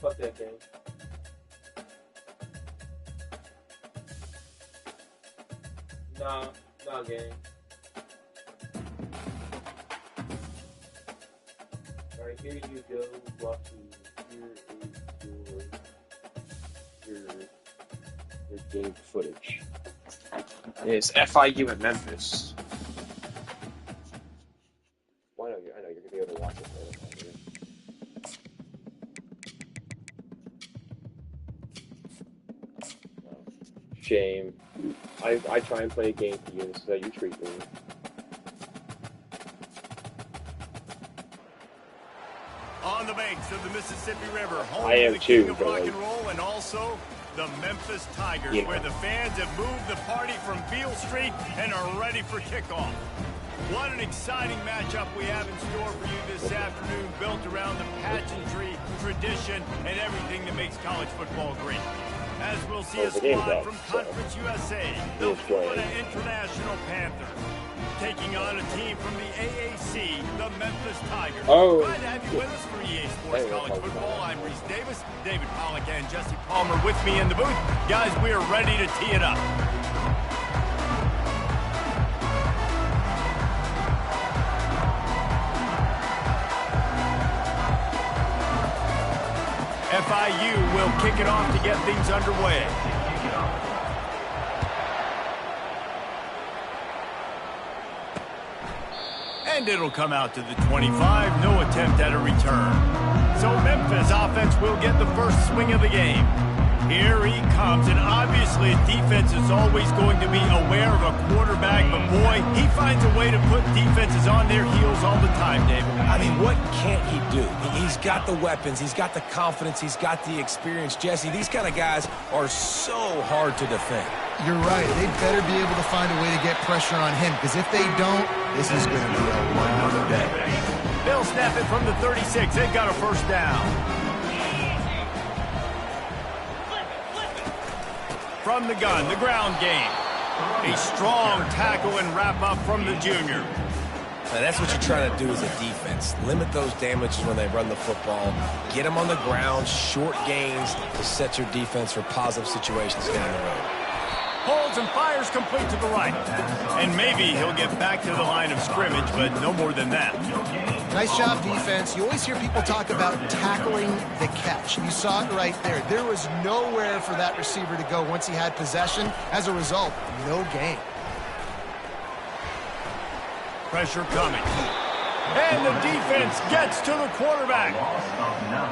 Fuck that game. Nah, game. Alright, here you go, Lucky. Here is your game footage. It's FIU at Memphis. Well, I know you're gonna be able to watch it later. Shame. I try and play a game for you, and this is how you treat me. On the banks of the Mississippi River, home I am of the too, king of rock and roll, and also the Memphis Tigers, where the fans have moved the party from Beale Street and are ready for kickoff. What an exciting matchup we have in store for you this afternoon, built around the pageantry, tradition, and everything that makes college football great. As we'll see a squad from Conference USA, the Florida International Panthers, taking on a team from the AAC, the Memphis Tigers. Glad to have you with us for EA Sports College Football. I'm Reese Davis, David Pollack, and Jesse Palmer with me in the booth. Guys, we are ready to tee it up. FIU will kick it off to get things underway. And it'll come out to the 25. No attempt at a return. So Memphis offense will get the first swing of the game. Here he comes, and obviously defense is always going to be aware of a quarterback, but boy, he finds a way to put defenses on their heels all the time, David. I mean, what can't he do? He's got the weapons, he's got the confidence, he's got the experience. Jesse, these kind of guys are so hard to defend. You're right. They better be able to find a way to get pressure on him, because if they don't, this is going to be a one-note day. They'll snap it from the 36. They've got a first down. From the gun, the ground game. A strong tackle and wrap up from the junior. Now that's what you're trying to do as a defense. Limit those damages when they run the football. Get them on the ground, short gains to set your defense for positive situations down the road. Holds and fires complete to the right. And maybe he'll get back to the line of scrimmage, but no more than that. Nice job, defense. You always hear people talk about tackling the catch. You saw it right there. There was nowhere for that receiver to go once he had possession. As a result, no gain. Pressure coming. And the defense gets to the quarterback.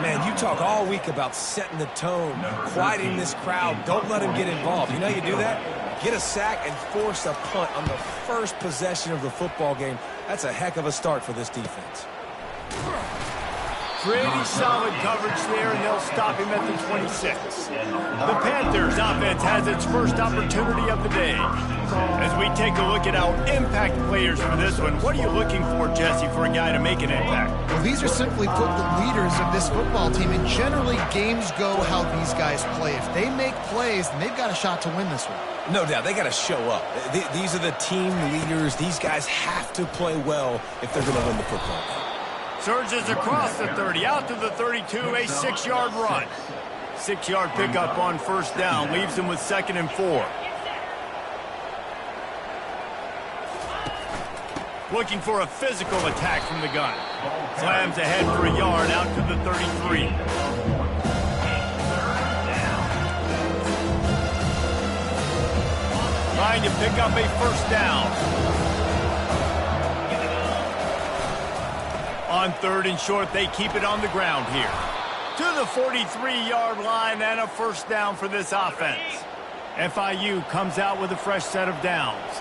Man, you talk all week about setting the tone, quieting this crowd. Don't let him get involved. You know how you do that? Get a sack and force a punt on the first possession of the football game. That's a heck of a start for this defense. Pretty solid coverage there, and they'll stop him at the 26. The Panthers offense has its first opportunity of the day. As we take a look at our impact players for this one, what are you looking for, Jesse, for a guy to make an impact? Well, these are simply put the leaders of this football team, and generally games go how these guys play. If they make plays, then they've got a shot to win this one. No doubt, they got to show up. These are the team leaders. These guys have to play well if they're going to win the football game. Surges across the 30, out to the 32, a 6-yard run. 6-yard pickup on first down, leaves him with 2nd and 4. Looking for a physical attack from the gun. Slams ahead for a yard, out to the 33. Trying to pick up a first down. On 3rd and short, they keep it on the ground here. To the 43-yard line and a first down for this offense. FIU comes out with a fresh set of downs.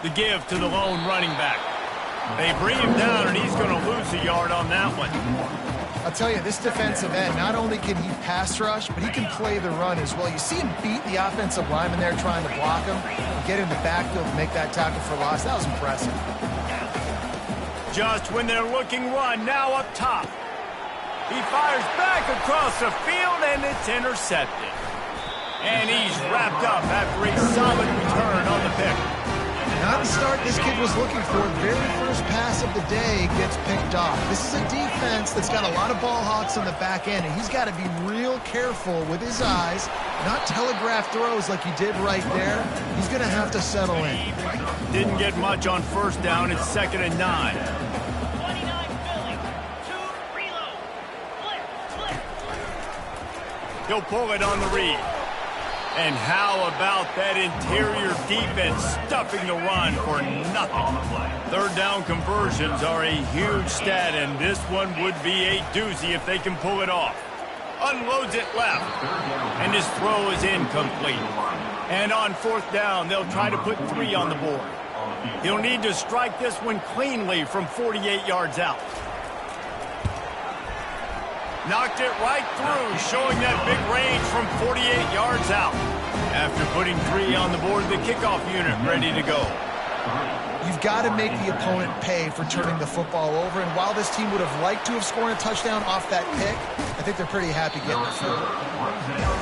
The give to the lone running back. They bring him down, and he's going to lose a yard on that one. I'll tell you, this defensive end, not only can he pass rush, but he can play the run as well. You see him beat the offensive lineman there trying to block him, and get in the backfield and make that tackle for loss. That was impressive. Just when they're looking run, now up top. He fires back across the field, and it's intercepted. And he's wrapped up after a solid return on the pick. Not the start this kid was looking for. Very first pass of the day gets picked off. This is a defense that's got a lot of ball hawks on the back end, and he's got to be real careful with his eyes, not telegraph throws like he did right there. He's going to have to settle in. Didn't get much on first down. It's 2nd and 9. He'll pull it on the read. And how about that interior defense stuffing the run for nothing? Third down conversions are a huge stat, and this one would be a doozy if they can pull it off. Unloads it left, and his throw is incomplete. And on 4th down, they'll try to put 3 on the board. He'll need to strike this one cleanly from 48 yards out. Knocked it right through, showing that big range from 48 yards out. After putting 3 on the board, the kickoff unit ready to go. You've got to make the opponent pay for turning the football over, and while this team would have liked to have scored a touchdown off that pick, I think they're pretty happy getting the field.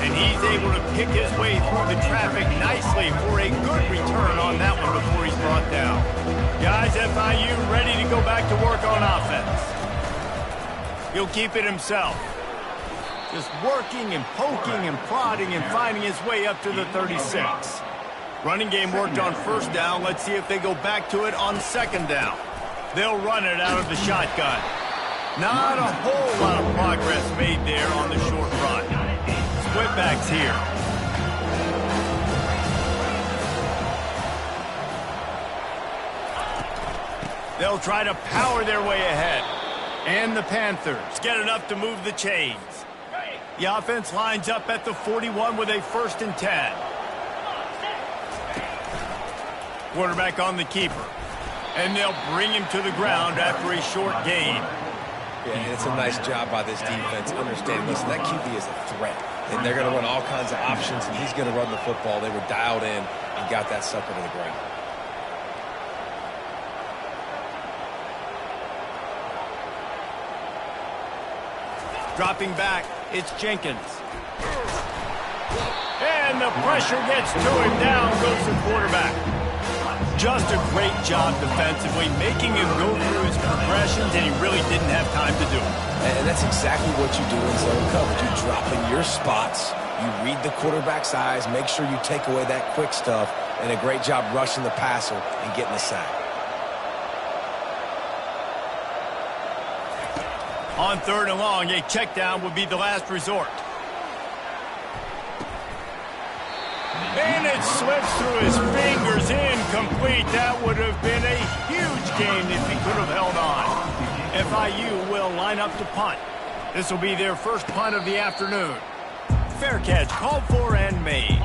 And he's able to pick his way through the traffic nicely for a good return on that one before he's brought down. Guys, FIU ready to go back to work on offense. He'll keep it himself. Just working and poking and prodding and finding his way up to the 36. Running game worked on first down. Let's see if they go back to it on 2nd down. They'll run it out of the shotgun. Not a whole lot of progress made there on the short run. Split backs here. They'll try to power their way ahead. And the Panthers get enough to move the chains. The offense lines up at the 41 with a 1st and 10. Quarterback on the keeper. And they'll bring him to the ground after a short gain. Yeah, and it's a nice job by this defense understanding, listen, that QB is a threat. And they're going to run all kinds of options, and he's going to run the football. They were dialed in and got that sucker to the ground. Dropping back, it's Jenkins. And the pressure gets to him. Down goes the quarterback. Just a great job defensively, making him go through his progressions, and he really didn't have time to do it. And that's exactly what you do in zone coverage. You drop in your spots, you read the quarterback's eyes, make sure you take away that quick stuff, and a great job rushing the passer and getting the sack. On 3rd and long, a check down would be the last resort. And it slips through his fingers, incomplete. That would have been a huge gain if he could have held on. FIU will line up to punt. This will be their first punt of the afternoon. Fair catch called for and made.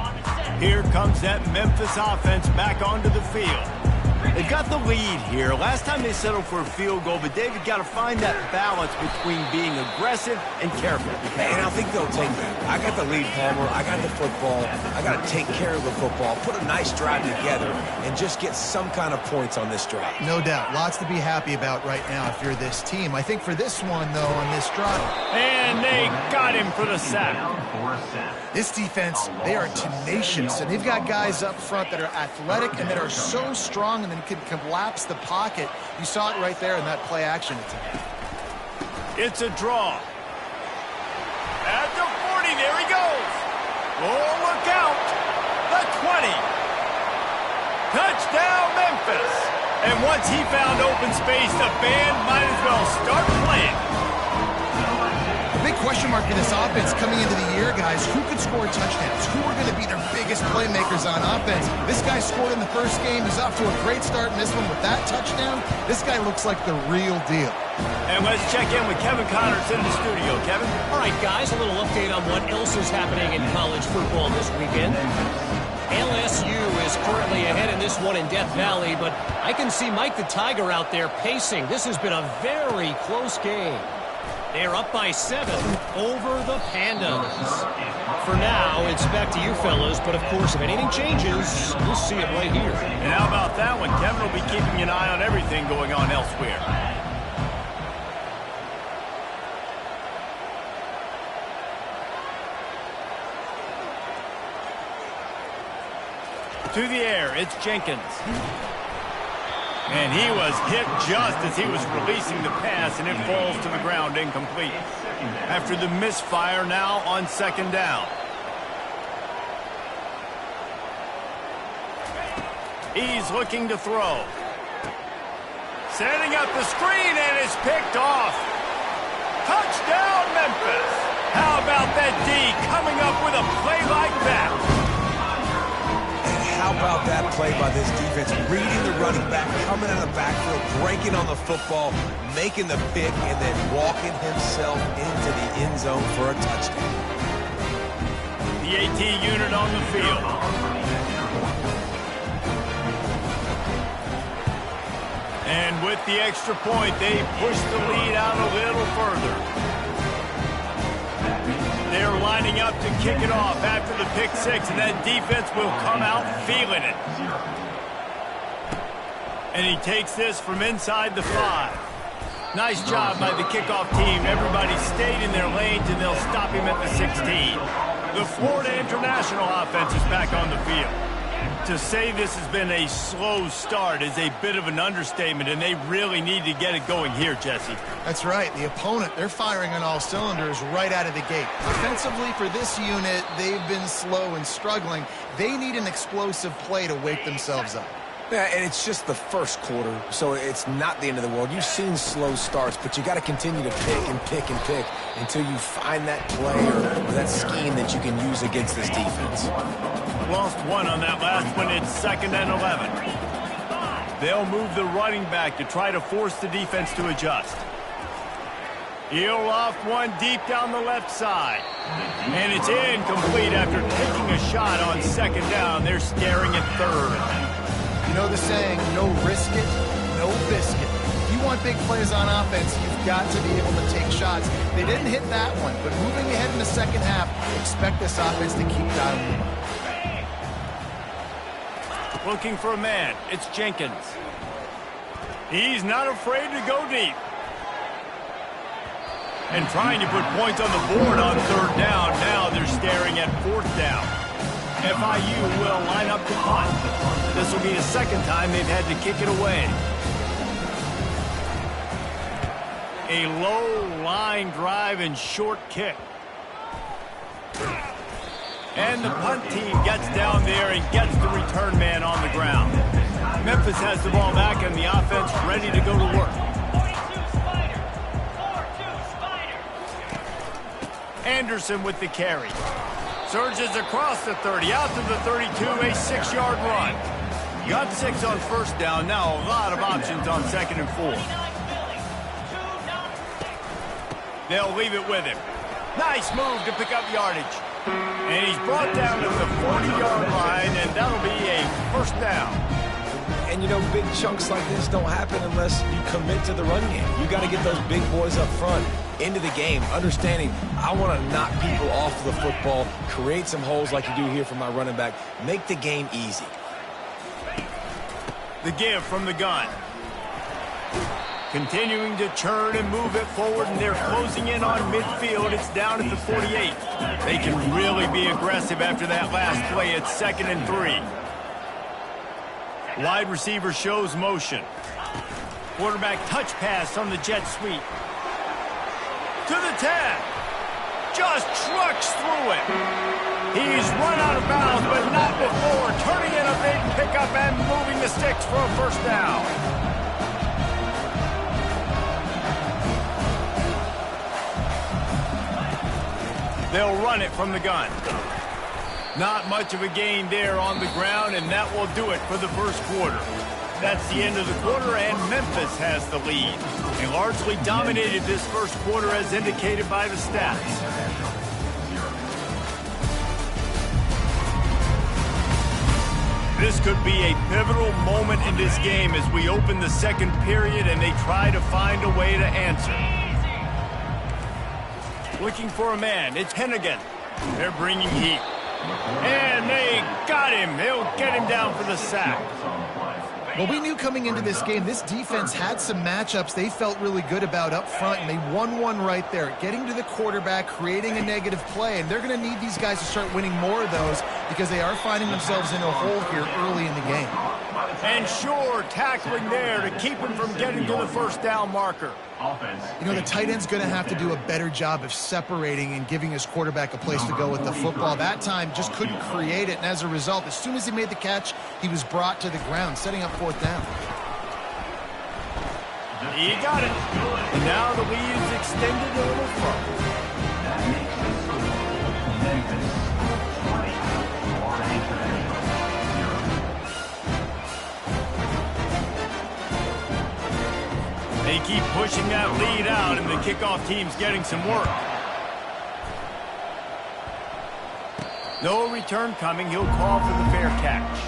Here comes that Memphis offense back onto the field. They've got the lead here. Last time they settled for a field goal, but David got to find that balance between being aggressive and careful. And I think they'll take that. I got the lead, Palmer. I got the football. I got to take care of the football, put a nice drive together, and just get some kind of points on this drive. No doubt. Lots to be happy about right now if you're this team. I think for this one, though, on this drive. And they got him for the sack. This defense, they are tenacious, and they've got guys up front that are athletic and that are so strong and then can collapse the pocket. You saw it right there in that play action attempt. It's a draw. At the 40, there he goes. Oh, look out. The 20. Touchdown, Memphis. And once he found open space, the band might as well start playing. Big question mark for this offense coming into the year, guys. Who could score touchdowns? Who are going to be their biggest playmakers on offense? This guy scored in the first game. He's off to a great start in this one with that touchdown. This guy looks like the real deal. And let's check in with Kevin Connors in the studio. Kevin? All right, guys, a little update on what else is happening in college football this weekend. LSU is currently ahead in this one in Death Valley, but I can see Mike the Tiger out there pacing. This has been a very close game. They're up by 7 over the Pandas. For now, it's back to you fellas, but of course, if anything changes, you'll see it right here. And how about that one? Kevin will be keeping an eye on everything going on elsewhere. To the air, it's Jenkins. And he was hit just as he was releasing the pass, and it falls to the ground incomplete. After the misfire, now on second down. He's looking to throw. Setting up the screen, and it's picked off. Touchdown, Memphis. How about that D coming up with a play like that? And how about that play by this defense? Reading the running back, coming out of the backfield, breaking on the football, making the pick, and then walking himself into the end zone for a touchdown. The AT unit on the field. And with the extra point, they push the lead out a little further. They're lining up to kick it off after the pick six, and that defense will come out feeling it. And he takes this from inside the 5. Nice job by the kickoff team. Everybody stayed in their lanes, and they'll stop him at the 16. The Florida International offense is back on the field. To say this has been a slow start is a bit of an understatement, and they really need to get it going here, Jesse. That's right. The opponent, they're firing on all cylinders right out of the gate. Offensively, for this unit, they've been slow and struggling. They need an explosive play to wake themselves up. Yeah, and it's just the first quarter, so it's not the end of the world. You've seen slow starts, but you got to continue to pick and pick and pick until you find that play or that scheme that you can use against this defense. Lost one on that last one. It's 2nd and 11. They'll move the running back to try to force the defense to adjust. He'll loft one deep down the left side. And it's incomplete after taking a shot on 2nd down. They're staring at 3rd. You know the saying, no risk it, no biscuit. If you want big plays on offense, you've got to be able to take shots. They didn't hit that one, but moving ahead in the second half, expect this offense to keep dialing them up. Looking for a man. It's Jenkins. He's not afraid to go deep. And trying to put points on the board on 3rd down. Now they're staring at 4th down. FIU will line up to punt. This will be the 2nd time they've had to kick it away. A low line drive and short kick. And the punt team gets down there and gets the return man on the ground. Memphis has the ball back and the offense ready to go to work. Anderson with the carry. Surges across the 30, out to the 32, a 6-yard run. Got 6 on 1st down, now a lot of options on 2nd and 4th. They'll leave it with him. Nice move to pick up yardage. And he's brought down to the 40-yard line, and that'll be a 1st down. And, you know, big chunks like this don't happen unless you commit to the run game. You got to get those big boys up front into the game, understanding I want to knock people off the football, create some holes like you do here for my running back, make the game easy. The give from the gun. Continuing to churn and move it forward, and they're closing in on midfield. It's down at the 48. They can really be aggressive after that last play. It's 2nd and 3. Wide receiver shows motion. Quarterback touch pass on the jet sweep. To the 10. Just trucks through it. He's run out of bounds, but not before. Turning in a big pickup and moving the sticks for a 1st down. They'll run it from the gun. Not much of a gain there on the ground, and that will do it for the 1st quarter. That's the end of the quarter, and Memphis has the lead. They largely dominated this 1st quarter as indicated by the stats. This could be a pivotal moment in this game as we open the 2nd period and they try to find a way to answer. Looking for a man. It's Hennigan. They're bringing heat. And they got him. They'll get him down for the sack. Well, we knew coming into this game, this defense had some matchups they felt really good about up front, and they won one right there, getting to the quarterback, creating a negative play, and they're going to need these guys to start winning more of those because they are finding themselves in a hole here early in the game. And sure, tackling there to keep him from getting to the first down marker. You know, the tight end's going to have to do a better job of separating and giving his quarterback a place to go with the football. That time just couldn't create it, and as a result, as soon as he made the catch, he was brought to the ground, setting up fourth down. He got it. And now the lead is extended a little further. They keep pushing that lead out, and the kickoff team's getting some work. No return coming. He'll call for the fair catch.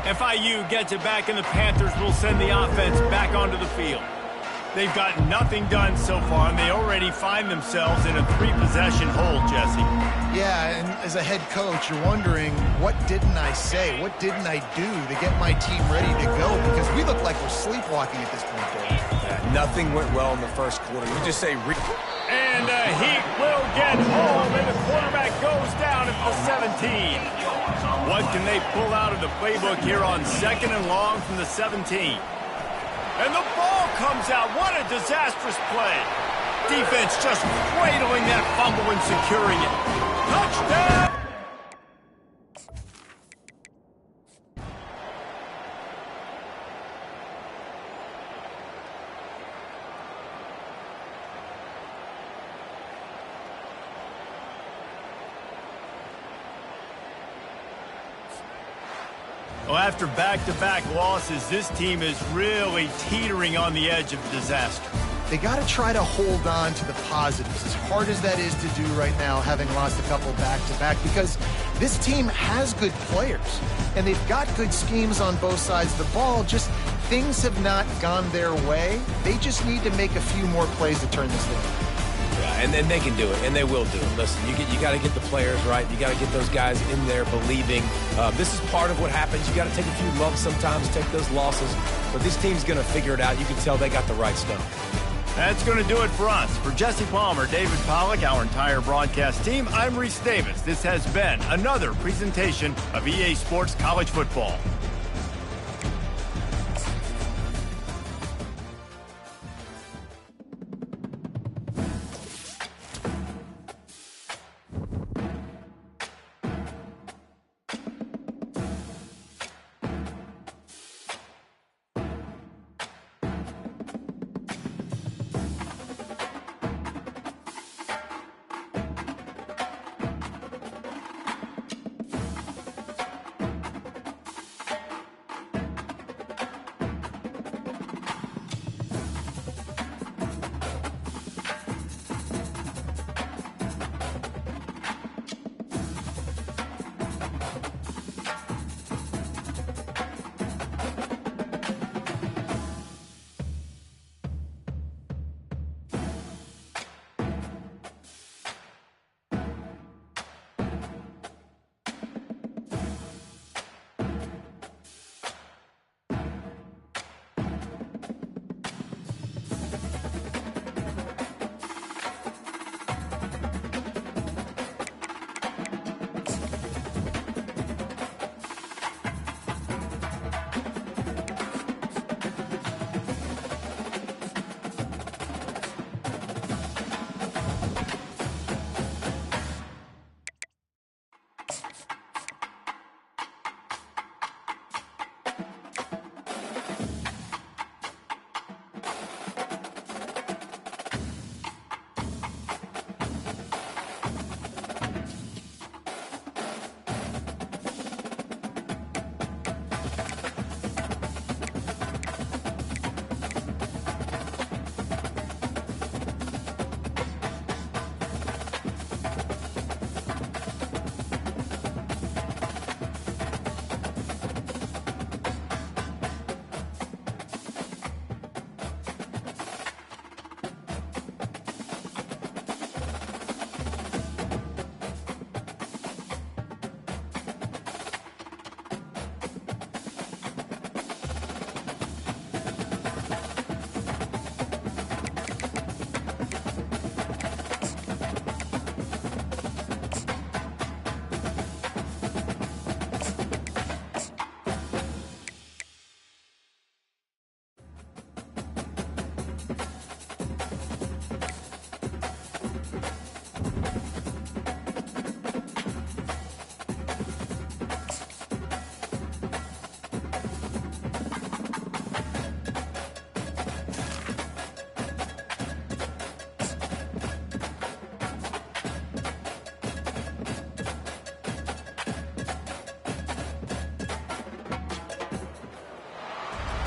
FIU gets it back, and the Panthers will send the offense back onto the field. They've got nothing done so far, and they already find themselves in a 3-possession hole, Jesse. Yeah, and as a head coach, you're wondering, what didn't I say? What didn't I do to get my team ready to go? Because we look like we're sleepwalking at this point, Dave. Yeah, nothing went well in the first quarter. You just say... And the Heat will get home, and the quarterback goes down at the 17. What can they pull out of the playbook here on 2nd and long from the 17? And the ball comes out. What a disastrous play. Defense just cradling that fumble and securing it. Touchdown! Well, after back-to-back losses, this team is really teetering on the edge of disaster. They got to try to hold on to the positives, as hard as that is to do right now, having lost a couple back-to-back, because this team has good players, and they've got good schemes on both sides of the ball, just things have not gone their way. They just need to make a few more plays to turn this thing. Yeah, and they can do it, and they will do it. Listen, you got to get the players right. You got to get those guys in there believing. This is part of what happens. You got to take a few lumps sometimes, take those losses. But this team's going to figure it out. You can tell they got the right stuff. That's going to do it for us. For Jesse Palmer, David Pollack, our entire broadcast team, I'm Reese Davis. This has been another presentation of EA Sports College Football.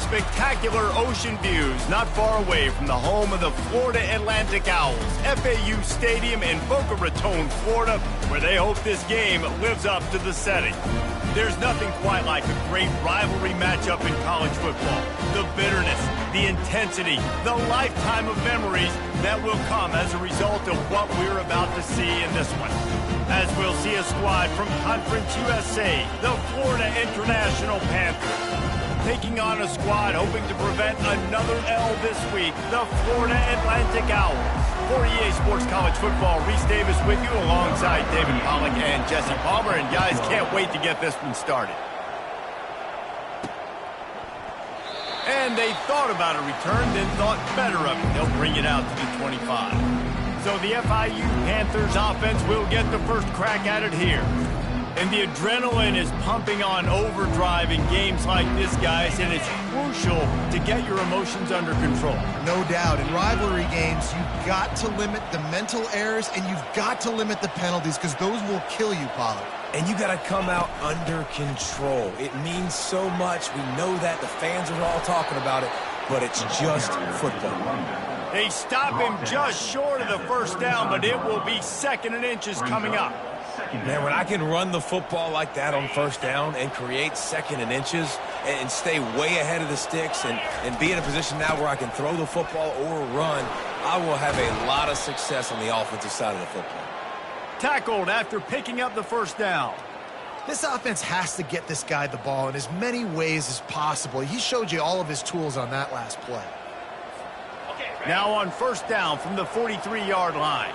spectacular ocean views not far away from the home of the Florida Atlantic Owls, FAU Stadium in Boca Raton, Florida, where they hope this game lives up to the setting. There's nothing quite like a great rivalry matchup in college football. The bitterness, the intensity, the lifetime of memories that will come as a result of what we're about to see in this one. As we'll see a squad from Conference USA, the Florida International Panthers, taking on a squad hoping to prevent another L this week, the Florida Atlantic Owls. For EA Sports College Football, Reese Davis with you alongside David Pollack and Jesse Palmer. And guys, can't wait to get this one started. And they thought about a return, then thought better of it. They'll bring it out to the 25. So the FIU Panthers offense will get the first crack at it here. And the adrenaline is pumping on overdrive in games like this, guys, and it's crucial to get your emotions under control. No doubt. In rivalry games, you've got to limit the mental errors, and you've got to limit the penalties, because those will kill you, Pollard. And you got to come out under control. It means so much. We know that. The fans are all talking about it, but it's just football. They stop him just short of the first down, but it will be 2nd and inches coming up. Man, when I can run the football like that on first down and create 2nd and inches and stay way ahead of the sticks and be in a position now where I can throw the football or run, I will have a lot of success on the offensive side of the football. Tackled after picking up the first down. This offense has to get this guy the ball in as many ways as possible. He showed you all of his tools on that last play. Now on first down from the 43-yard line.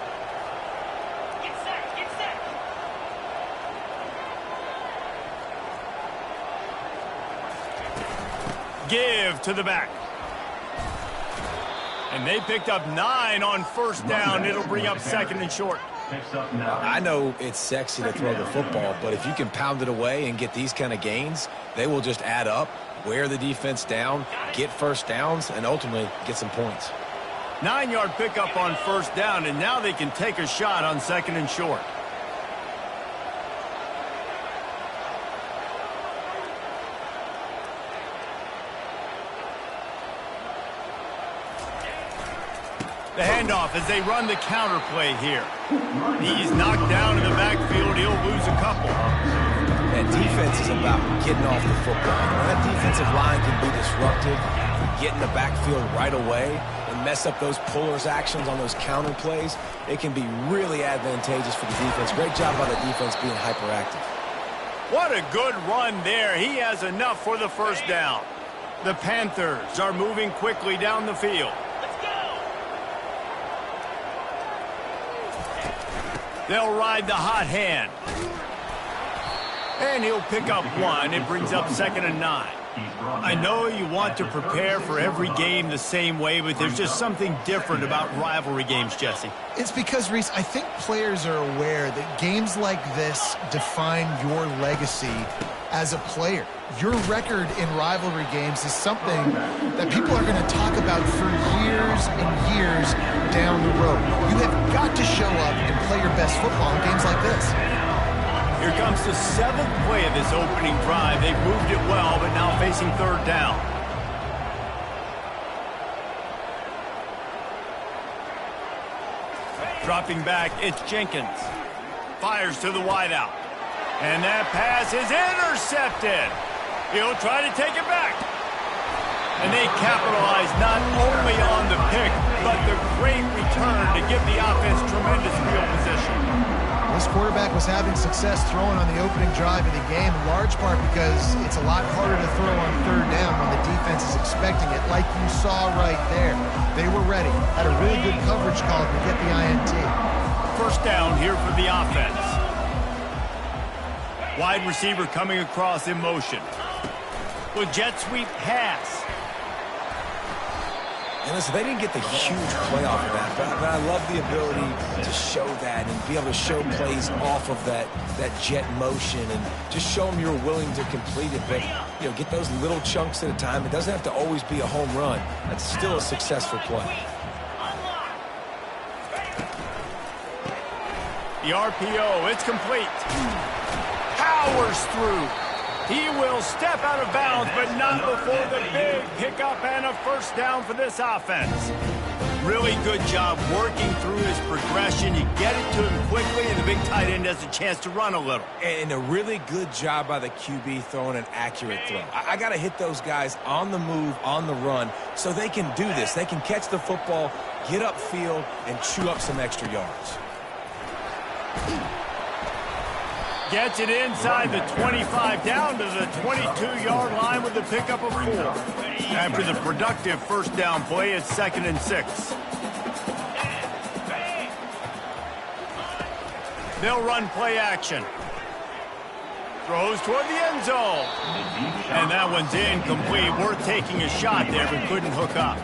Give to the back. And they picked up 9 on first down. It'll bring up 2nd and short. I know it's sexy to throw the football, but if you can pound it away and get these kind of gains, they will just add up, wear the defense down, get first downs, and ultimately get some points. 9-yard pickup on first down, and now they can take a shot on 2nd and short. The handoff as they run the counter play here. He's knocked down in the backfield. He'll lose a couple. And defense is about getting off the football. When that defensive line can be disruptive, get in the backfield right away, and mess up those pullers actions on those counter plays, it can be really advantageous for the defense. Great job by the defense being hyperactive. What a good run there. He has enough for the first down. The Panthers are moving quickly down the field. They'll ride the hot hand. And he'll pick up 1. It brings up 2nd and 9. I know you want to prepare for every game the same way, but there's just something different about rivalry games, Jesse. It's because, Reese, I think players are aware that games like this define your legacy as a player. Your record in rivalry games is something that people are going to talk about for years and years down the road. You have got to show up and play your best football in games like this. Here comes the 7th play of this opening drive. They've moved it well, but now facing 3rd down. Dropping back, it's Jenkins. Fires to the wideout. And that pass is intercepted. He'll try to take it back. And they capitalize not only on the pick, but the great return to give the offense tremendous field position. This quarterback was having success throwing on the opening drive of the game, in large part because it's a lot harder to throw on 3rd down when the defense is expecting it, like you saw right there. They were ready, had a really good coverage call to get the INT. First down here for the offense. Wide receiver coming across in motion. With jet sweep pass. And listen, they didn't get the huge play off of that, but I love the ability to show that and be able to show plays off of that jet motion and just show them you're willing to complete it. But, you know, get those little chunks at a time. It doesn't have to always be a home run. That's still a successful play. The RPO, it's complete. Powers through. He will step out of bounds, but not before the big pickup and a first down for this offense. Really good job working through his progression. You get it to him quickly, and the big tight end has a chance to run a little. And a really good job by the QB throwing an accurate throw. I got to hit those guys on the move, on the run, so they can do this. They can catch the football, get upfield, and chew up some extra yards. Gets it inside the 25, down to the 22-yard line with the pickup of 4. After the productive first down play, it's 2nd and 6. They'll run play action. Throws toward the end zone. And that one's incomplete. Worth taking a shot there, but couldn't hook up.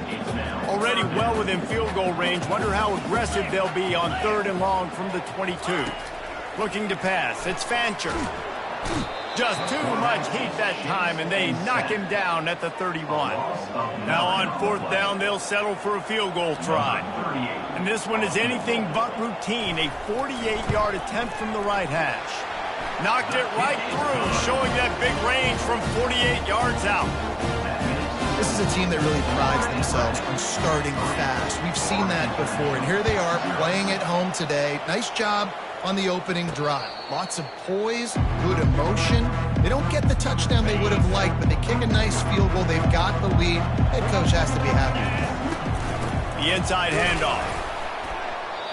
Already well within field goal range. Wonder how aggressive they'll be on 3rd and long from the 22. Looking to pass. It's Fancher. Just too much heat that time, and they knock him down at the 31. Now on 4th down, they'll settle for a field goal try. And this one is anything but routine. A 48-yard attempt from the right hash. Knocked it right through, showing that big range from 48 yards out. This is a team that really prides themselves on starting fast. We've seen that before, and here they are playing at home today. Nice job on the opening drive. Lots of poise, good emotion. They don't get the touchdown they would have liked, but they kick a nice field goal. They've got the lead. Head coach has to be happy with that. The inside handoff.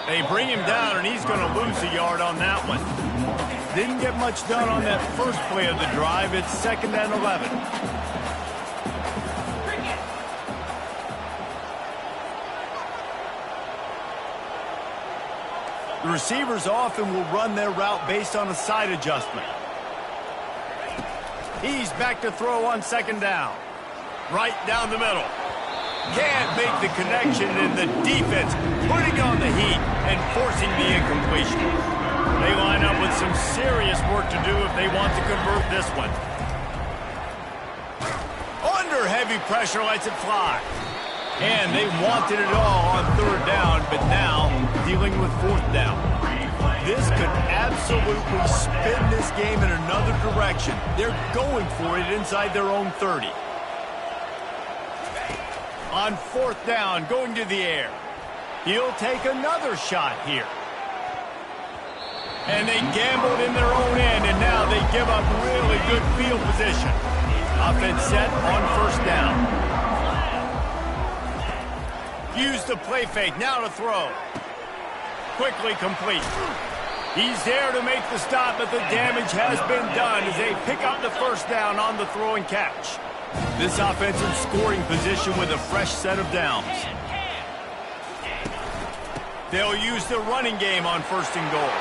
They bring him down, and he's going to lose a yard on that one. Didn't get much done on that first play of the drive. It's 2nd and 11. The receivers often will run their route based on a side adjustment. He's back to throw on 2nd down. Right down the middle. Can't make the connection, and the defense putting on the heat and forcing the incompletion. They line up with some serious work to do if they want to convert this one. Under heavy pressure, lets it fly. And they wanted it all on 3rd down, but now dealing with 4th down. This could absolutely spin this game in another direction. They're going for it inside their own 30. On 4th down, going to the air. He'll take another shot here. And they gambled in their own end, and now they give up really good field position. Offense set on 1st down. Use the play fake, now to throw. Quickly complete. He's there to make the stop, but the damage has been done as they pick up the 1st down on the throw and catch. This offense in scoring position with a fresh set of downs. They'll use the running game on 1st and goal.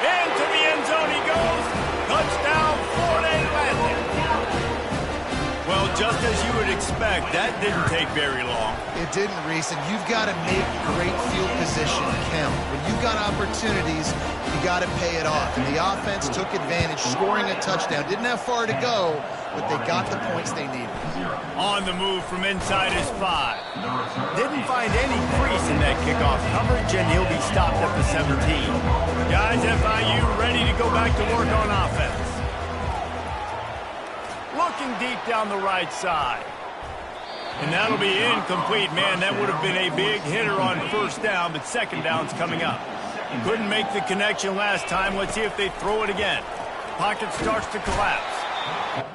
Into the end zone he goes. Touchdown, Fort Atlantic. Well, just as you would expect, that didn't take very long. It didn't, Reese, and you've got to make great field position count. When you've got opportunities, you got to pay it off. And the offense took advantage, scoring a touchdown. Didn't have far to go, but they got the points they needed. On the move from inside his 5. Didn't find any crease in that kickoff coverage, and he'll be stopped at the 17. Guys, FIU ready to go back to work on offense. Looking deep down the right side. And that'll be incomplete. Man, that would have been a big hitter on 1st down, but 2nd down's coming up. Couldn't make the connection last time. Let's see if they throw it again. Pocket starts to collapse.